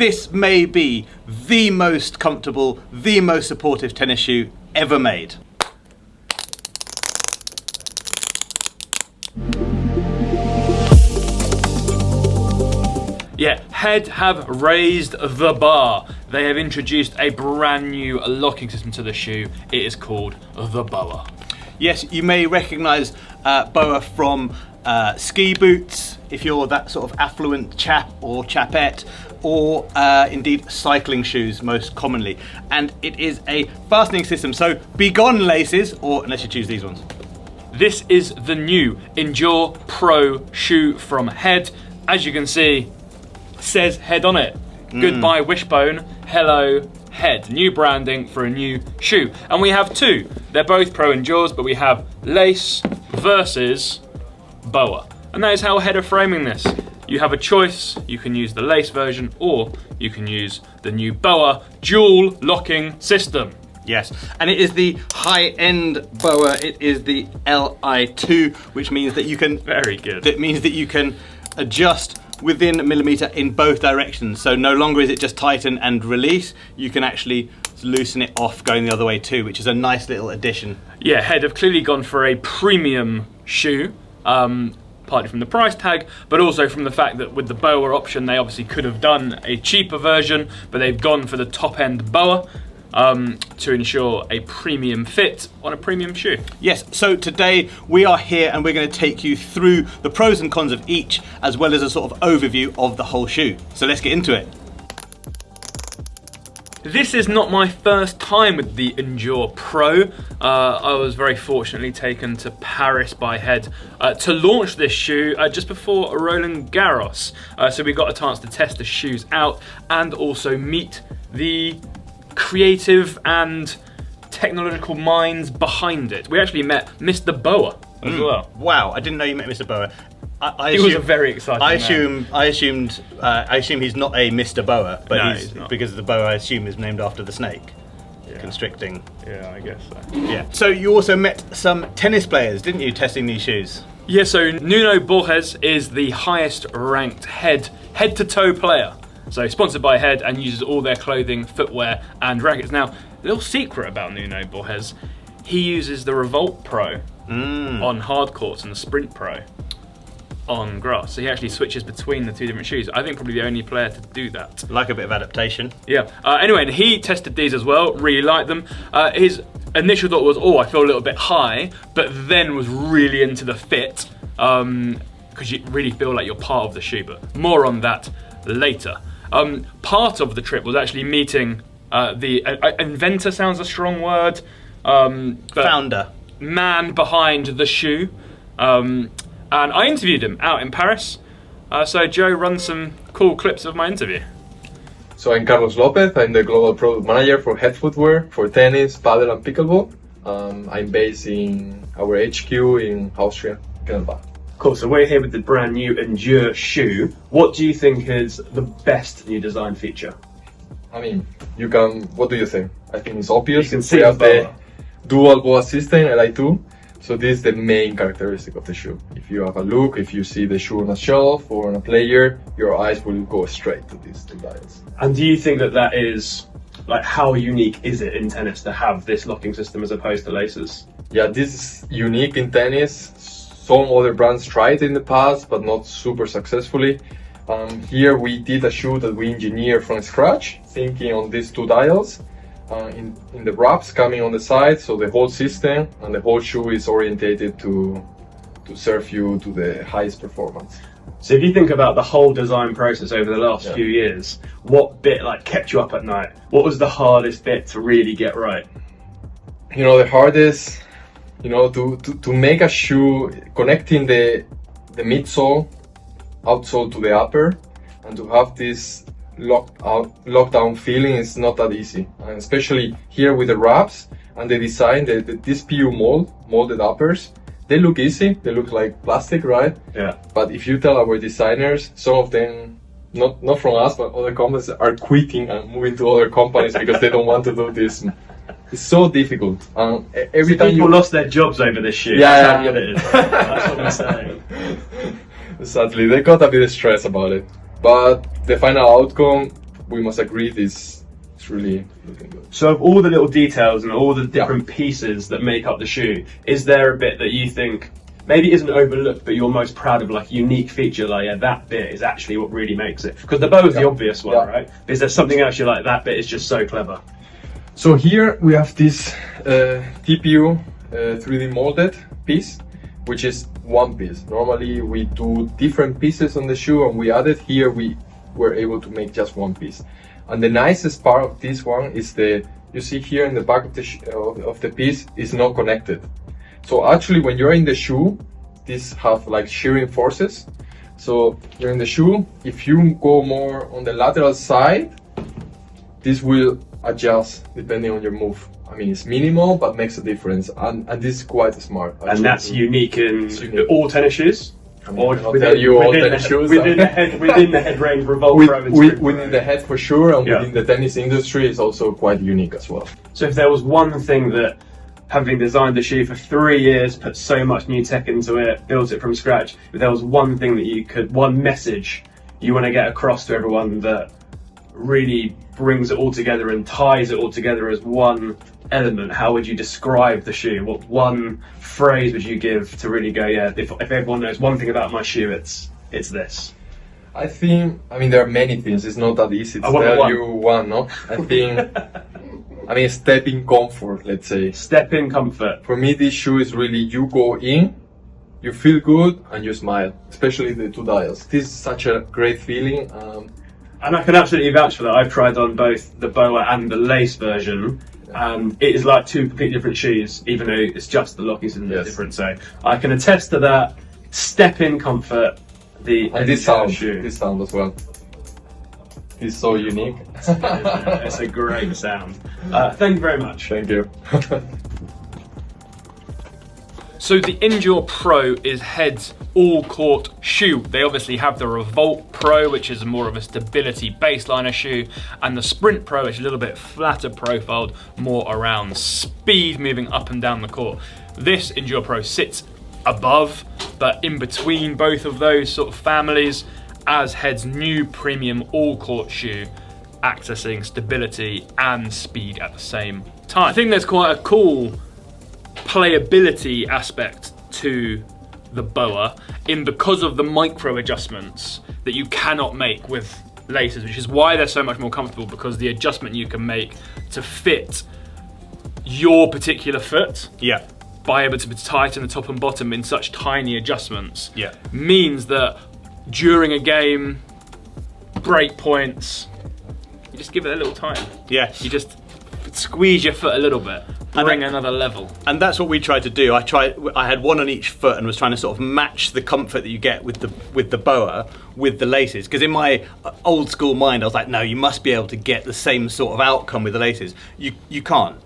this may be the most comfortable, the most supportive tennis shoe ever made. Yeah, HEAD have raised the bar. They have introduced a brand new locking system to the shoe. It is called the BOA. Yes, you may recognise BOA from ski boots, if you're that sort of affluent chap or chapette, or indeed cycling shoes most commonly. And it is a fastening system, so be gone laces, or unless you choose these ones. This is the new Endure Pro shoe from HEAD. As you can see, says HEAD on it. Goodbye Wishbone, hello HEAD. New branding for a new shoe. And we have two. They're both Pro Endures, but we have lace versus BOA. And that is how HEAD are framing this. You have a choice. You can use the lace version, or you can use the new BOA dual locking system. Yes, and it is the high-end BOA. It is the Li2, which means that you can... Very good. That means that you can adjust within a millimetre in both directions. So no longer is it just tighten and release, you can actually loosen it off going the other way too, which is a nice little addition. Yeah, HEAD have clearly gone for a premium shoe, partly from the price tag, but also from the fact that with the BOA option, they obviously could have done a cheaper version, but they've gone for the top-end BOA to ensure a premium fit on a premium shoe. Yes, so today we are here and we're going to take you through the pros and cons of each, as well as a sort of overview of the whole shoe. So let's get into it. This is not my first time with the Endure Pro. I was very fortunately taken to Paris by HEAD to launch this shoe just before Roland Garros. So we got a chance to test the shoes out and also meet the creative and technological minds behind it. We actually met Mr. BOA as well. Wow, I didn't know you met Mr. BOA. He was a very exciting man. I assume he's not a Mr. BOA, but No, he's he's not. because the BOA I assume is named after the snake. Yeah. Constricting. Yeah, I guess so. Yeah. So you also met some tennis players, didn't you, testing these shoes? Yeah, so Nuno Borges is the highest ranked head-to-toe player. So sponsored by HEAD and uses all their clothing, footwear and rackets. Now, a little secret about Nuno Borges, he uses the Revolt Pro on hard courts and the Sprint Pro on grass. So he actually switches between the two different shoes. I think probably the only player to do that. Like a bit of adaptation. Yeah. Anyway, and he tested these as well, really liked them. His initial thought was, I feel a little bit high, but then was really into the fit because you really feel like you're part of the shoe, but more on that later. Part of the trip was actually meeting the inventor, sounds a strong word, but Founder. Man behind the shoe. And I interviewed him out in Paris. So Joe, run some cool clips of my interview. So I'm Carlos Lopez. I'm the global product manager for HEAD footwear for tennis, paddle, and pickleball. I'm based in our HQ in Austria, Gimmick. Cool, so we're here with the brand new Endure shoe. What do you think is the best new design feature? I mean, what do you think? I think it's obvious. You can see we have the the dual BOA system, Li2. So this is the main characteristic of the shoe. If you have a look, if you see the shoe on a shelf or on a player, your eyes will go straight to these two dials. And do you think that is, like, how unique is it in tennis to have this locking system as opposed to laces? Yeah, this is unique in tennis. Some other brands tried it in the past, but not super successfully. Here we did a shoe that we engineered from scratch, thinking on these two dials. In the wraps coming on the side, so the whole system and the whole shoe is orientated to serve you to the highest performance. So if you think about the whole design process over the last few years, what bit kept you up at night? What was the hardest bit to really get right? The hardest, to make a shoe connecting the midsole, outsole to the upper, and to have this lockdown feeling is not that easy, and especially here with the wraps and the design, this PU molded uppers, they look easy, they look like plastic, right? Yeah. But if you tell our designers, some of them, not from us, but other companies are quitting and moving to other companies because they don't want to do this. It's so difficult. Every time people lost their jobs over this shoe. Yeah, That's how good it is. That's what I'm saying. Sadly, they got a bit stressed about it. But the final outcome, we must agree this is really looking good. So of all the little details and all the different pieces that make up the shoe, is there a bit that you think maybe isn't overlooked, but you're most proud of, like a unique feature, like yeah, that bit is actually what really makes it? Because the bow is the obvious one, right? But is there something else you're like, that bit is just so clever? So here we have this TPU 3D molded piece, which is one piece. Normally we do different pieces on the shoe, and we added here, we were able to make just one piece. And the nicest part of this one is you see here in the back of the piece is not connected. So actually when you're in the shoe, these have like shearing forces. So you're in the shoe, if you go more on the lateral side, this will adjust depending on your move. I mean, it's minimal, but makes a difference, and this is quite smart. Actually. And that's unique in all tennis shoes? I mean, I'll tell you all tennis shoes. Within the head range, Revolt Pro and Sprint. Within the head for sure, and within the tennis industry is also quite unique as well. So if there was one thing that, having designed the shoe for 3 years, put so much new tech into it, built it from scratch, if there was one thing that one message you want to get across to everyone that really brings it all together and ties it all together as one element, how would you describe the shoe? What one phrase would you give to really go, yeah, if everyone knows one thing about my shoe, it's this? I mean, there are many things. It's not that easy to tell you one, no? I mean, step in comfort, let's say. Step in comfort. For me, this shoe is really, you go in, you feel good, and you smile, especially the 2 dials. This is such a great feeling. And I can absolutely vouch for that. I've tried on both the BOA and the lace version, and it is like 2 completely different shoes, even though it's just the locking system that's different. So I can attest to that. Step in comfort. And this sound as well. It's so unique. It's a great sound. Thank you very much. Thank you. So the Endure Pro is HEAD's all-court shoe. They obviously have the Revolt Pro, which is more of a stability baseliner shoe, and the Sprint Pro, which is a little bit flatter profiled, more around speed moving up and down the court. This Endure Pro sits above, but in between both of those sort of families, as HEAD's new premium all-court shoe, accessing stability and speed at the same time. I think there's quite a cool playability aspect to the BOA because of the micro adjustments that you cannot make with laces, which is why they're so much more comfortable, because the adjustment you can make to fit your particular foot by able to tighten the top and bottom in such tiny adjustments means that during a game, break points, you just give it a little time. Yeah. You just squeeze your foot a little bit, bring another level. And that's what we tried to do. I had one on each foot and was trying to sort of match the comfort that you get with the BOA with the laces. Because in my old school mind, I was like, no, you must be able to get the same sort of outcome with the laces. You can't.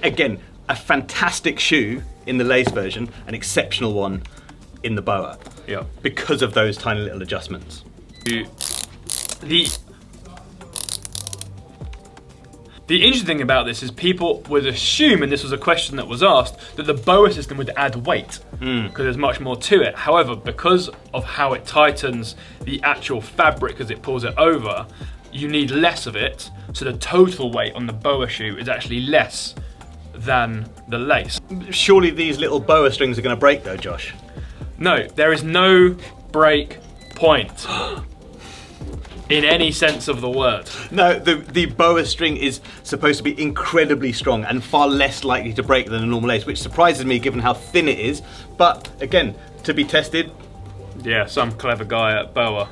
Again, a fantastic shoe in the lace version, an exceptional one in the BOA. Yeah. Because of those tiny little adjustments. The interesting thing about this is people would assume, and this was a question that was asked, that the BOA system would add weight because there's much more to it. However, because of how it tightens the actual fabric as it pulls it over, you need less of it, so the total weight on the BOA shoe is actually less than the lace. Surely these little BOA strings are going to break though, Josh? No, there is no break point. In any sense of the word. No, the BOA string is supposed to be incredibly strong and far less likely to break than a normal lace, which surprises me given how thin it is. But again, to be tested. Yeah, some clever guy at BOA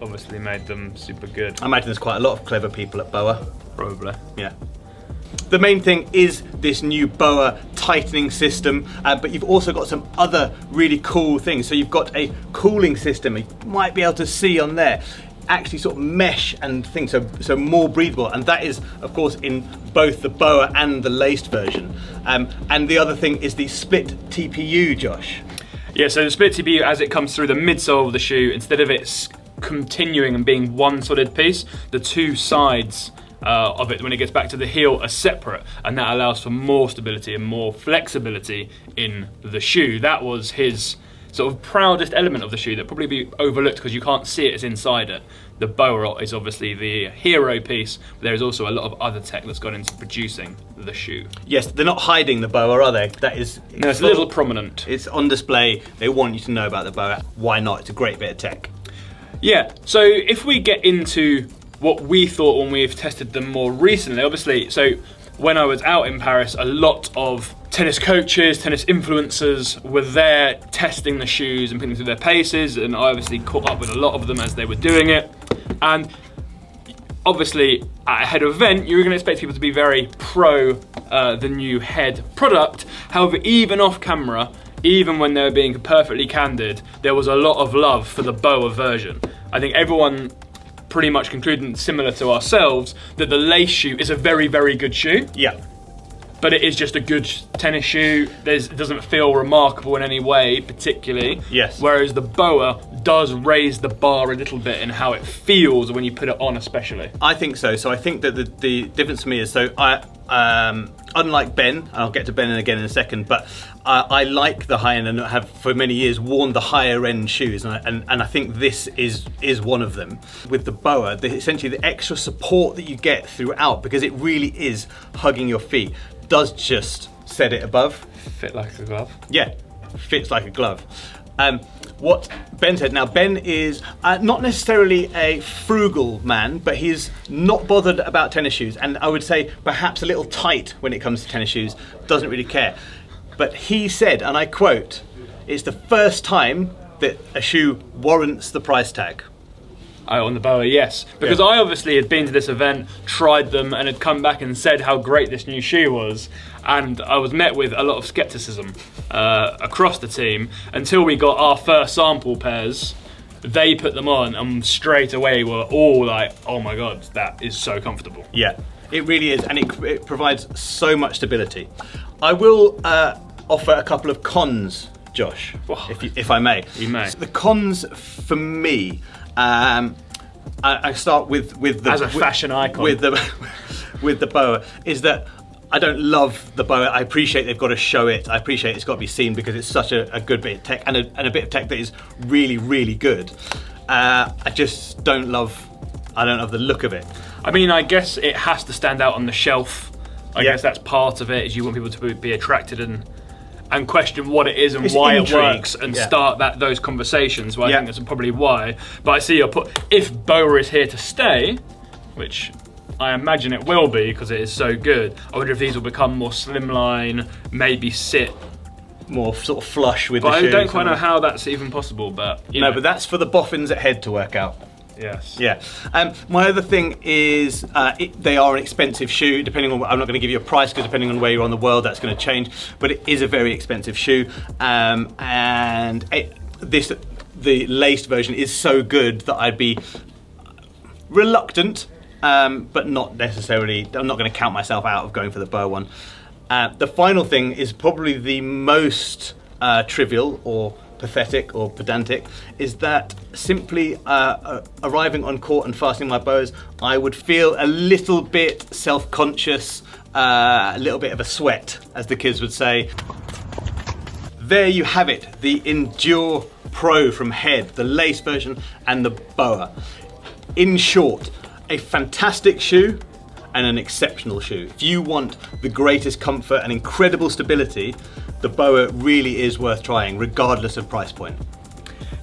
obviously made them super good. I imagine there's quite a lot of clever people at BOA. Probably. Yeah. The main thing is this new BOA tightening system, but you've also got some other really cool things. So you've got a cooling system, you might be able to see on there. Actually sort of mesh and things, so more breathable, and that is of course in both the BOA and the laced version. And the other thing is the split TPU, Josh. Yeah, so the split TPU, as it comes through the midsole of the shoe, instead of it continuing and being one solid piece, the 2 sides of it when it gets back to the heel are separate, and that allows for more stability and more flexibility in the shoe. That was his sort of proudest element of the shoe that probably be overlooked because you can't see it's inside it. The BOA is obviously the hero piece, but there is also a lot of other tech that's gone into producing the shoe. Yes, they're not hiding the BOA, are they? That is, No, it's a little prominent. It's on display. They want you to know about the BOA. Why not? It's a great bit of tech. Yeah, so if we get into what we thought when we've tested them more recently, obviously, so when I was out in Paris, a lot of tennis coaches, tennis influencers were there testing the shoes and putting them through their paces, and I obviously caught up with a lot of them as they were doing it. And obviously, at a HEAD event, you're going to expect people to be very pro the new HEAD product. However, even off camera, even when they were being perfectly candid, there was a lot of love for the BOA version. I think everyone pretty much concluded, similar to ourselves, that the lace shoe is a very, very good shoe. Yeah. But it is just a good tennis shoe. It doesn't feel remarkable in any way, particularly. Yes. Whereas the BOA does raise the bar a little bit in how it feels when you put it on, especially. I think so. So I think that the difference for me is, so unlike Ben, and I'll get to Ben again in a second, but I like the high end and have for many years worn the higher end shoes, and I think this is one of them. With the BOA, essentially the extra support that you get throughout, because it really is hugging your feet, does just set it above. Fit like a glove. Yeah, fits like a glove. What Ben said, now Ben is not necessarily a frugal man, but he's not bothered about tennis shoes, and I would say perhaps a little tight when it comes to tennis shoes, doesn't really care. But he said, and I quote, "It's the first time that a shoe warrants the price tag." On the BOA, yes. Because Yeah. I obviously had been to this event, tried them, and had come back and said how great this new shoe was. And I was met with a lot of skepticism across the team until we got our first sample pairs. They put them on and straight away were all like, oh my God, that is so comfortable. Yeah, it really is, and it provides so much stability. I will offer a couple of cons, Josh, if I may. You may. The cons for me, I start with the As a fashion icon. with the BOA, is that I don't love the BOA. I appreciate they've got to show it. I appreciate it's got to be seen because it's such a good bit of tech, and a bit of tech that is really, really good. I just don't love the look of it. I mean, I guess it has to stand out on the shelf. I Yeah. guess that's part of it, is you want people to be attracted and question what it is and It's why intrigue. it works, and Yeah. start those conversations. Well, I Yeah. think that's probably why. But I see your point. If BOA is here to stay, which I imagine it will be because it is so good, I wonder if these will become more slimline, maybe sit. More sort of flush with But the I shoes. don't quite know how that's even possible. But you No, know. but that's for the boffins at HEAD to work out. Yes. Yeah. My other thing is they are an expensive shoe. Depending on, I'm not going to give you a price because depending on where you're on the world, that's going to change. But it is a very expensive shoe, and the laced version is so good that I'd be reluctant, but not necessarily. I'm not going to count myself out of going for the BOA one. The final thing is probably the most trivial or pathetic or pedantic, is that simply arriving on court and fastening my BOAs, I would feel a little bit self-conscious, a little bit of a sweat, as the kids would say. There you have it, the Endure Pro from HEAD, the lace version and the BOA. In short, a fantastic shoe and an exceptional shoe. If you want the greatest comfort and incredible stability, the BOA really is worth trying, regardless of price point.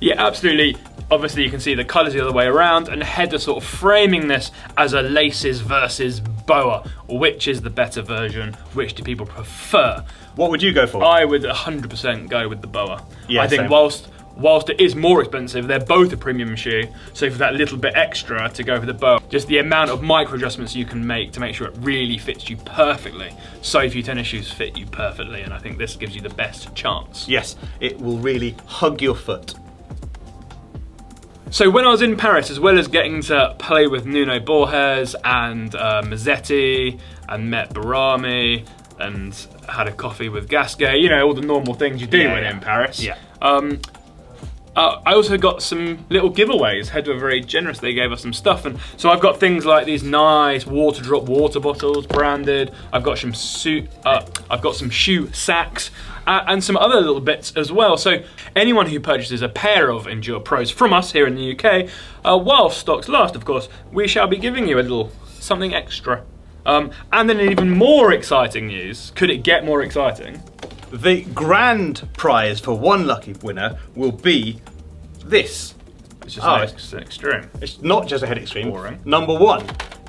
Yeah, absolutely. Obviously, you can see the colours the other way around, and HEAD are sort of framing this as a laces versus BOA. Which is the better version? Which do people prefer? What would you go for? I would 100% go with the BOA. Yeah, I think same. whilst it is more expensive, they're both a premium shoe. So for that little bit extra to go for the BOA, just the amount of micro adjustments you can make to make sure it really fits you perfectly. So few tennis shoes fit you perfectly, and I think this gives you the best chance. Yes, it will really hug your foot. So when I was in Paris, as well as getting to play with Nuno Borges and Mazzetti, and met Barami, and had a coffee with Gasquet, you know, all the normal things you do when Yeah. in Paris. Yeah. I also got some little giveaways. HEAD were very generous. They gave us some stuff, and so I've got things like these nice water drop water bottles branded. I've got some shoe sacks and some other little bits as well. So anyone who purchases a pair of Endure Pros from us here in the UK, while stocks last, of course, we shall be giving you a little something extra. And then even more exciting news. Could it get more exciting? The grand prize for one lucky winner will be this. It's just an extreme. It's not just a HEAD Extreme. Boring. Number one,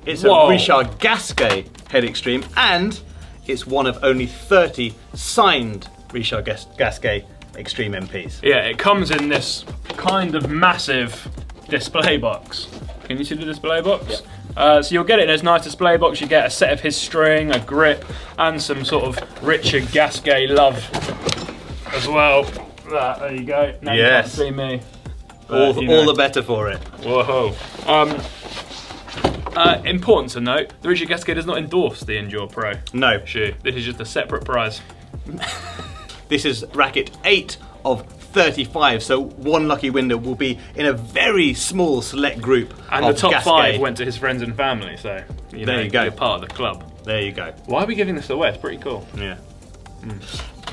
it's Whoa. a Richard Gasquet HEAD Extreme, and it's one of only 30 signed Richard Gasquet Extreme MPs. Yeah, it comes in this kind of massive display box. Can you see the display box? Yep. So you'll get it in this nice display box. You get a set of his string, a grip, and some sort of Richard Gasquet love as well. There you go. Now Yes. you can't see me. All But, you know. the better for it. Whoa. Important to note, the Richard Gasquet does not endorse the Endure Pro No, shoe. This is just a separate prize. this is racket 8 of 35, so one lucky winner will be in a very small select group. And of the top Gasquet. 5 went to his friends and family, so There you go. you're part of the club. There you go. Why are we giving this away? It's pretty cool. Yeah.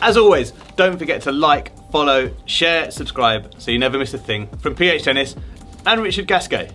As always, don't forget to like, follow, share, subscribe so you never miss a thing from PH Tennis and Richard Gasquet.